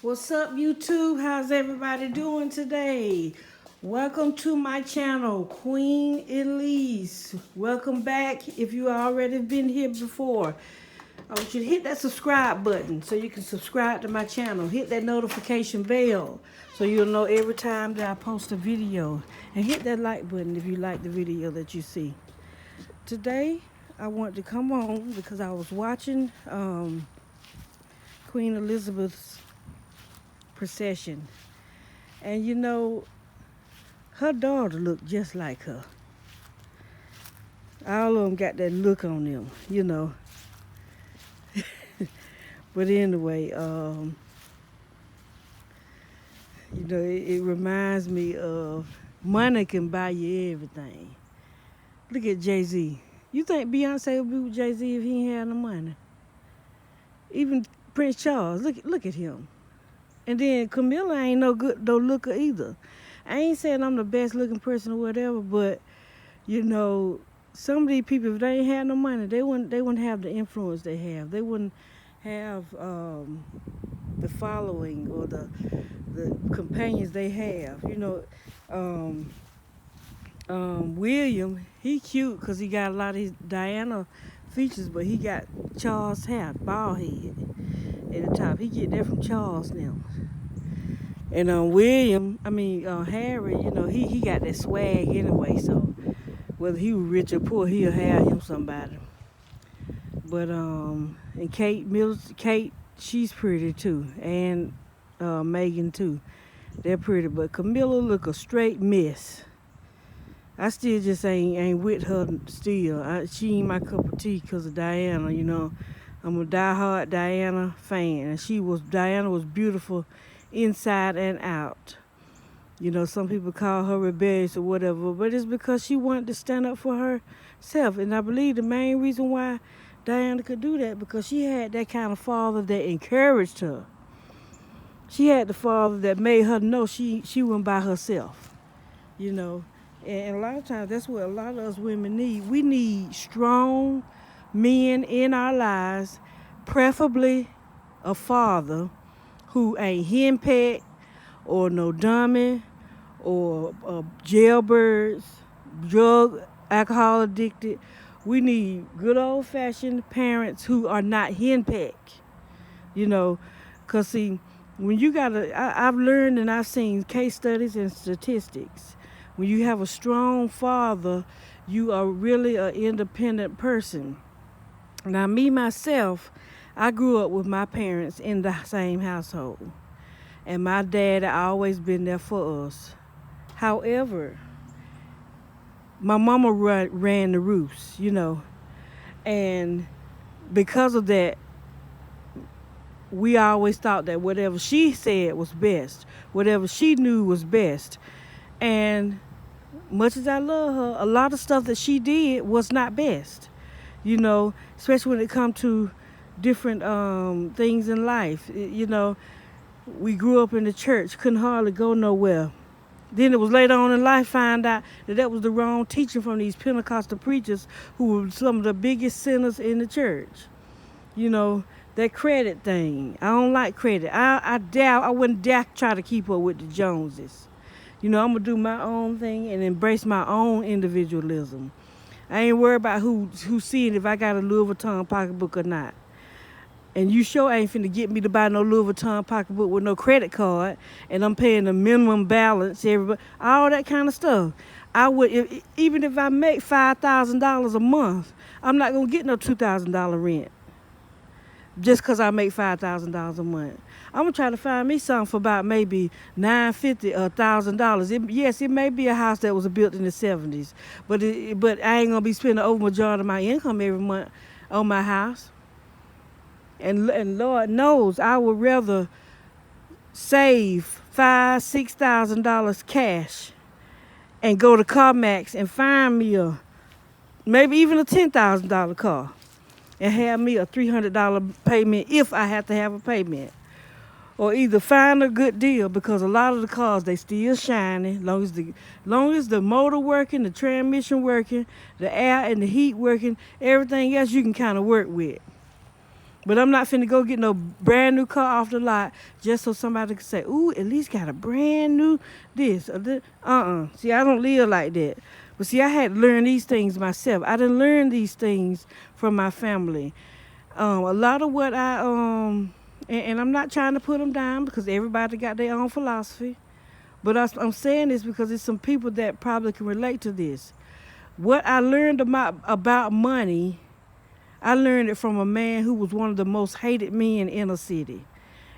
What's up, YouTube? How's everybody doing today? Welcome to my channel, Queen Elise. Welcome back if you already been here before. I want you to hit that subscribe button so you can subscribe to my channel. Hit that notification bell so you'll know every time that I post a video. And hit that like button if you like the video that you see. Today, I want to come on because I was watching Queen Elizabeth's procession. And you know, her daughter looked just like her. All of them got that look on them, you know. But anyway, it reminds me of money can buy you everything. Look at Jay-Z. You think Beyonce would be with Jay-Z if he ain't had no money? Even Prince Charles, look at him. And then Camilla ain't no looker either. I ain't saying I'm the best looking person or whatever, but you know, some of these people, if they ain't had no money, they wouldn't have the influence they have. They wouldn't have the following or the companions they have. You know, William, he cute because he got a lot of his Diana features, but he got Charles hair, bald head at the top. He get that from Charles now. And Harry, you know, he got that swag anyway, so whether he was rich or poor, he'll have him somebody. But and Kate, she's pretty too, and Megan too. They're pretty, but Camilla look a straight mess. I still just ain't with her still. She ain't my cup of tea because of Diana, you know. I'm a diehard Diana fan, and Diana was beautiful inside and out. You know, some people call her rebellious or whatever, but it's because she wanted to stand up for herself. And I believe the main reason why Diana could do that, because she had that kind of father that encouraged her. She had the father that made her know she went by herself, you know. And a lot of times, that's what a lot of us women need. We need strong men in our lives, preferably a father who ain't henpecked or no dummy or jailbirds, drug, alcohol addicted. We need good old-fashioned parents who are not henpecked, you know. Because, see, when you I've learned and I've seen case studies and statistics. When you have a strong father, you are really an independent person. Now, me, myself, I grew up with my parents in the same household. And my dad had always been there for us. However, my mama ran the roost, you know. And because of that, we always thought that whatever she said was best, whatever she knew was best. And much as I love her, a lot of stuff that she did was not best, you know, especially when it comes to different things in life. You know, we grew up in the church, couldn't hardly go nowhere. Then it was later on in life found out that was the wrong teaching from these Pentecostal preachers who were some of the biggest sinners in the church. You know, that credit thing. I don't like credit. I wouldn't dare try to keep up with the Joneses. You know, I'm going to do my own thing and embrace my own individualism. I ain't worried about who's seeing if I got a Louis Vuitton pocketbook or not. And you sure ain't finna get me to buy no Louis Vuitton pocketbook with no credit card, and I'm paying the minimum balance, all that kind of stuff. I would, even if I make $5,000 a month, I'm not gonna get no $2,000 rent just because I make $5,000 a month. I'm gonna try to find me something for about maybe $950 or $1,000. Yes, it may be a house that was built in the '70s, but I ain't gonna be spending the over majority of my income every month on my house. And Lord knows I would rather save $5,000-$6,000 cash and go to CarMax and find me maybe even a $10,000 car and have me a $300 payment if I have to have a payment. Or either find a good deal, because a lot of the cars, they still shiny. Long as the motor working, the transmission working, the air and the heat working, everything else you can kind of work with. But I'm not finna go get no brand new car off the lot just so somebody can say, ooh, at least got a brand new this or this. See, I don't live like that. But see, I had to learn these things myself. I didn't learn these things from my family. A lot of what and I'm not trying to put them down because everybody got their own philosophy. But I'm saying this because there's some people that probably can relate to this. What I learned about money, I learned it from a man who was one of the most hated men in a city.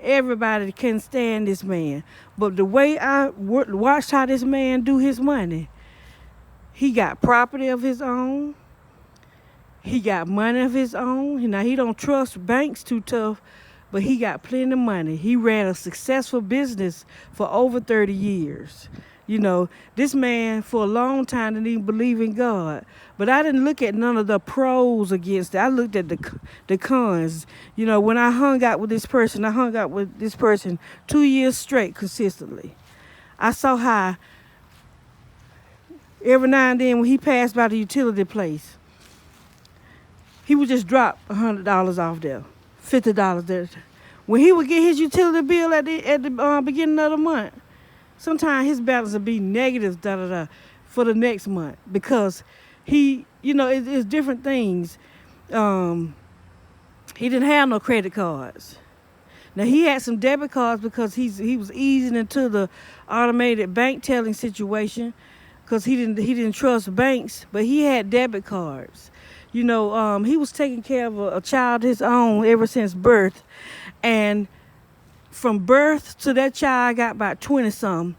Everybody can stand this man. But the way I watched how this man do his money, he got property of his own. He got money of his own. Now, he don't trust banks too tough, but he got plenty of money. He ran a successful business for over 30 years. You know, this man for a long time didn't even believe in God. But I didn't look at none of the pros against it. I looked at the cons. You know, when I hung out with this person, 2 years straight consistently. I saw how every now and then when he passed by the utility place, he would just drop $100 off there, $50 there. When he would get his utility bill at the beginning of the month, sometimes his balance would be negative for the next month because it's different things. He didn't have no credit cards. Now he had some debit cards because he was easing into the automated bank telling situation because he didn't trust banks, but he had debit cards. You know, he was taking care of a child his own ever since birth. And from birth to that child got about 20-something,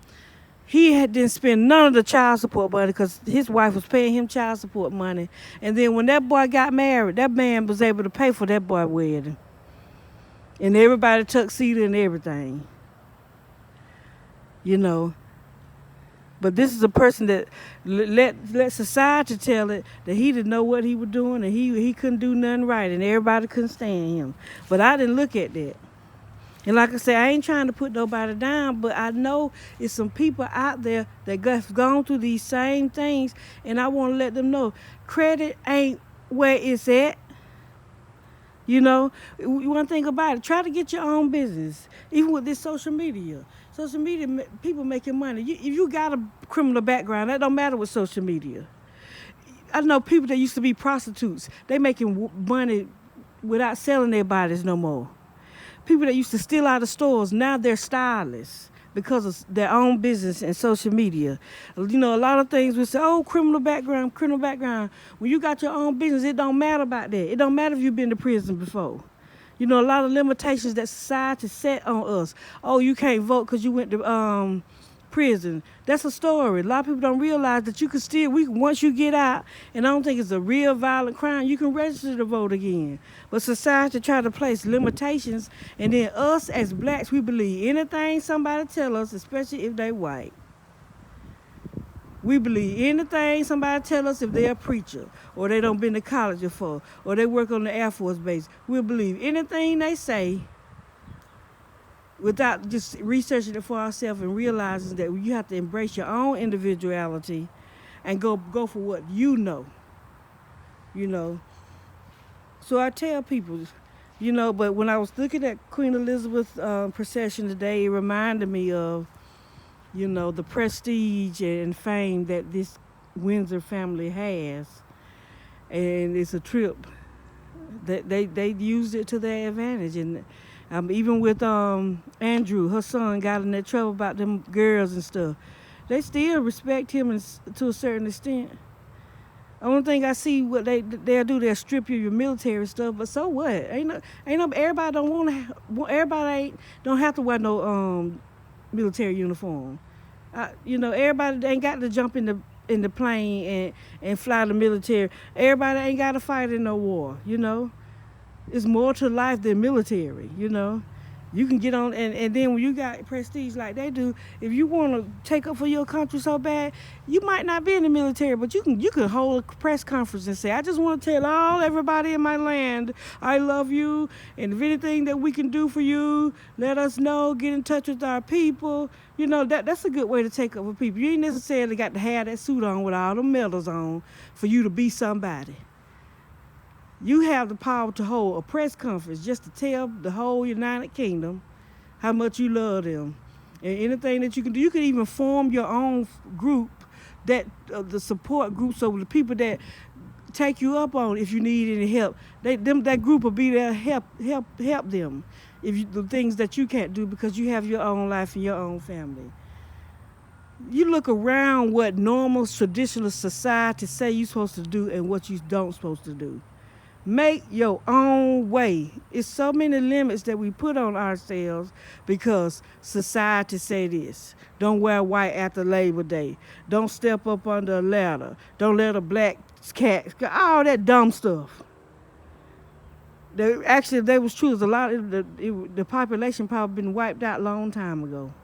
he didn't spend none of the child support money because his wife was paying him child support money. And then when that boy got married, that man was able to pay for that boy's wedding. And everybody tuxedo and everything. You know. But this is a person that let society tell it that he didn't know what he was doing and he couldn't do nothing right and everybody couldn't stand him. But I didn't look at that. And like I said, I ain't trying to put nobody down, but I know it's some people out there that have gone through these same things, and I want to let them know credit ain't where it's at. You know, you want to think about it. Try to get your own business, even with this social media. Social media, people making money. If you got a criminal background, that don't matter with social media. I know people that used to be prostitutes. They making money without selling their bodies no more. People that used to steal out of stores, now they're stylists because of their own business and social media. You know, a lot of things we say, oh, criminal background. When you got your own business, it don't matter about that. It don't matter if you've been to prison before. You know, a lot of limitations that society set on us. Oh, you can't vote because you went to prison. That's a story. A lot of people don't realize that you can still, once you get out, and I don't think it's a real violent crime, you can register to vote again. But society try to place limitations, and then us as blacks, we believe anything somebody tell us, especially if they white. We believe anything somebody tell us if they're a preacher, or they don't been to college before, or they work on the Air Force base. We'll believe anything they say without just researching it for ourselves and realizing that you have to embrace your own individuality and go for what you know. So I tell people, but when I was looking at Queen Elizabeth's procession today, it reminded me of, the prestige and fame that this Windsor family has. And it's a trip that they used it to their advantage. And even with Andrew, her son got in that trouble about them girls and stuff. They still respect him to a certain extent. Only thing I see what they'll do, they'll strip you of your military stuff. But so what? Ain't no. Everybody don't have to wear no military uniform. Everybody ain't got to jump in the plane and fly the military. Everybody ain't got to fight in no war. It's more to life than military, You can get on, and then when you got prestige like they do, if you want to take up for your country so bad, you might not be in the military, but you can hold a press conference and say, I just want to tell everybody in my land, I love you, and if anything that we can do for you, let us know, get in touch with our people. That's a good way to take up for people. You ain't necessarily got to have that suit on with all the medals on for you to be somebody. You have the power to hold a press conference just to tell the whole United Kingdom how much you love them. And anything that you can do, you can even form your own group, that the support group, so the people that take you up on if you need any help, that group will be there to help them the things that you can't do because you have your own life and your own family. You look around what normal traditional society say you're supposed to do and what you don't supposed to do. Make your own way. It's so many limits that we put on ourselves because society say this. Don't wear white after Labor Day. Don't step up under a ladder. Don't let a black cat. All that dumb stuff. They was true. A lot of the population probably been wiped out a long time ago.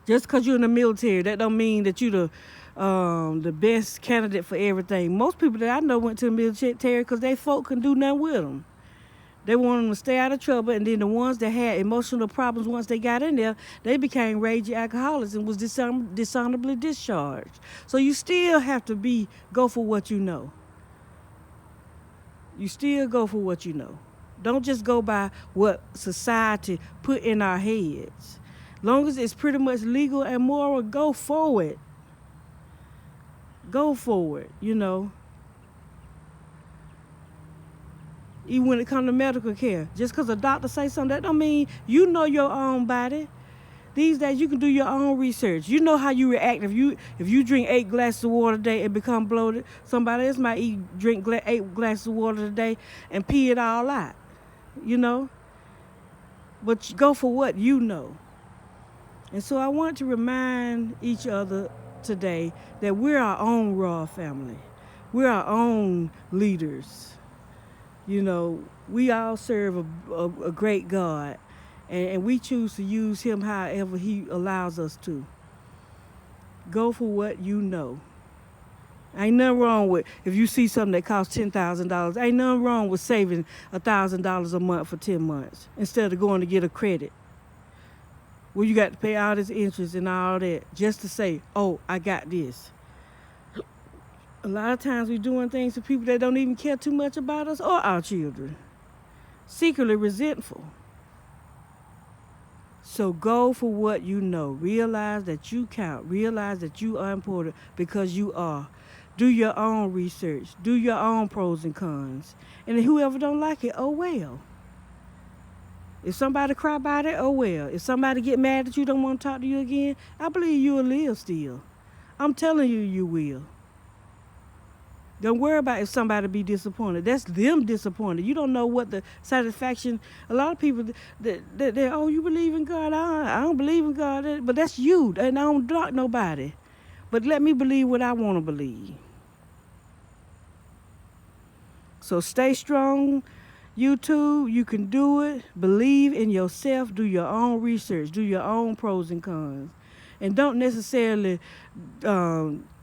Just because you're in the military, that don't mean that you're the best candidate for everything. Most people that I know went to the military because they folk couldn't do nothing with them. They wanted them to stay out of trouble, and then the ones that had emotional problems once they got in there, they became raging alcoholics and was dishonorably discharged. So you still have to go for what you know. You still go for what you know. Don't just go by what society put in our heads. Long as it's pretty much legal and moral, go forward. Go forward, Even when it comes to medical care, just because a doctor say something, that don't mean you know your own body. These days you can do your own research. You know how you react if you drink 8 glasses of water a day and become bloated. Somebody else might drink 8 glasses of water a day and pee it all out. But go for what you know. And so I want to remind each other today that we're our own royal family. We're our own leaders. We all serve a great God, and we choose to use him however he allows us to. Go for what you know. Ain't nothing wrong with if you see something that costs $10,000. Ain't nothing wrong with saving $1,000 a month for 10 months instead of going to get a credit. Well, you got to pay all this interest and all that just to say, oh, I got this. A lot of times we're doing things to people that don't even care too much about us or our children. Secretly resentful. So go for what you know. Realize that you count. Realize that you are important because you are. Do your own research. Do your own pros and cons. And whoever don't like it, oh well. If somebody cry about it, oh well. If somebody get mad that you don't want to talk to you again, I believe you will live still. I'm telling you, you will. Don't worry about if somebody be disappointed. That's them disappointed. You don't know what the satisfaction. A lot of people, oh, you believe in God? I don't believe in God. But that's you, and I don't block nobody. But let me believe what I want to believe. So stay strong. You too, you can do it. Believe in yourself. Do your own research. Do your own pros and cons. And don't necessarily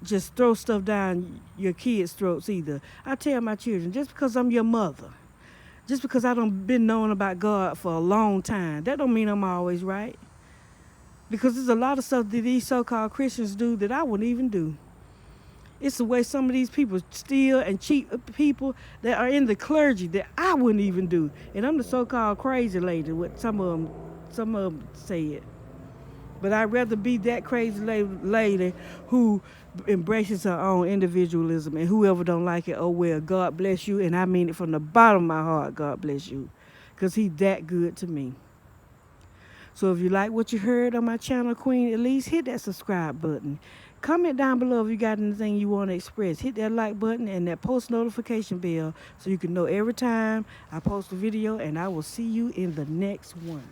just throw stuff down your kids' throats either. I tell my children, just because I'm your mother, just because I done been knowing about God for a long time, that don't mean I'm always right. Because there's a lot of stuff that these so-called Christians do that I wouldn't even do. It's the way some of these people steal and cheat people that are in the clergy that I wouldn't even do. And I'm the so-called crazy lady, what some of them say it. But I'd rather be that crazy lady who embraces her own individualism, and whoever don't like it, oh well, God bless you. And I mean it from the bottom of my heart, God bless you. Because he's that good to me. So if you like what you heard on my channel, Queen Elise, hit that subscribe button. Comment down below if you got anything you want to express. Hit that like button and that post notification bell so you can know every time I post a video, and I will see you in the next one.